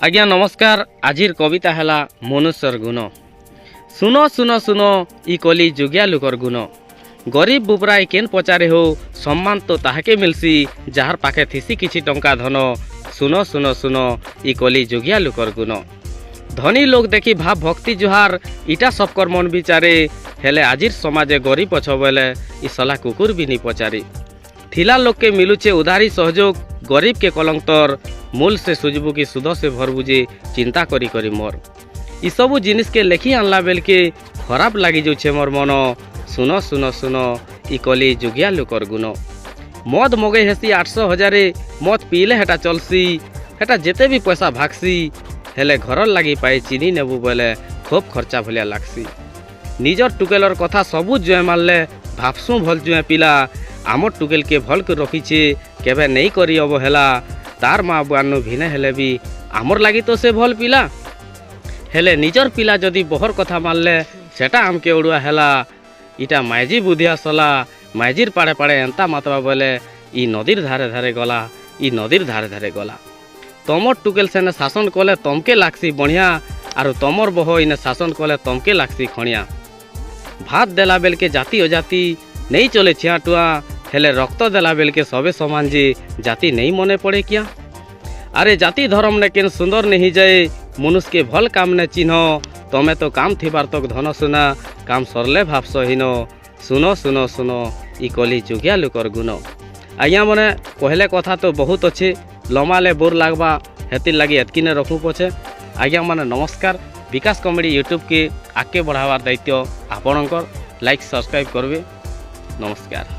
आज्ञा नमस्कार। आजिर कविता हैला मनुष्यर गुण। सुनो सुनो सुनो ई कली जुगिया लुकर गुण। गरीब बुबराई केन पचारे हो सम्मान तो ताहाके मिलसी जार पाखे थिसी किछि टंका धन। सुनो सुनो सुनो ई कली जुगिया लुकर गुण। धनी लोग देखी भाव भक्ति जुहार इटा सबकर मन विचारे हेले आजिर समाजे गरीब अछ बेले ई सला कुकुर भी नी पचारी। थिला लोग के मिलुचे उधारी सहयोग गरीब के कलंतर मूल से सुजबू की सुध से भरबू जे चिंता करी करी मोर ई सबू जिनिस के लेखी आनला बेल के खराब लगी जाऊे मोर मन। सुनो सुनो सुनो ई कली जुगिया लुकर गुण। मद मगे हेसी 800,000 मद पीले हेटा चलसी हेटा जेते भी पैसा भागसी हेले घर लगी पाए चीनी नेबू बेले खूब खर्चा भलिया लागसी। निजर टुकेलर कथा सबू जुए मानले भाबसू भल जुए पिला आमर टुकेल के भल के रखीचे केबे नहीं करी अवहेला। तार माँ बुआनु भिने हेले भी आमर लगी तो से भल पिला हेले निजर पिला जदि बहर कथा मानले सेटा आमके उड़ुआ हेला। इटा माइजी बुधिया सला माइजीर पाड़े पाड़े एंता मातवा बोले ई नदीर धारे धारे गला ई नदीर धारे धारे गला। तमर टुकेल सेने शासन कले तमके लागसी बढ़िया आरु तमर बह इने शासन कले तमके लागसी खणिया। भात देला बेल के जाति अजाति नहीं चले छिया टुआ हेले रक्त देला बेल के सबे समान जे जाति नहीं मने पड़े क्या। अरे जाति धर्म ने केन सुंदर नहीं जाए मनुष्य के भल काम ने चिन्ह। तमे तो काम थिबार तक धन सुना काम सरले भाव सहीन। सुनो सुनो सुनो ई कली जुगिया लुकर गुण। आज्ञा मने कहले कथा तो बहुत अच्छे लमाले बोर लागबा हेतिर लगी एतकी ने रखू पछे। आज्ञा माने नमस्कार। विकास कॉमेडी यूट्यूब के आगे बढ़ावार दायित्व आपणकर। लाइक सब्सक्राइब करबे। नमस्कार।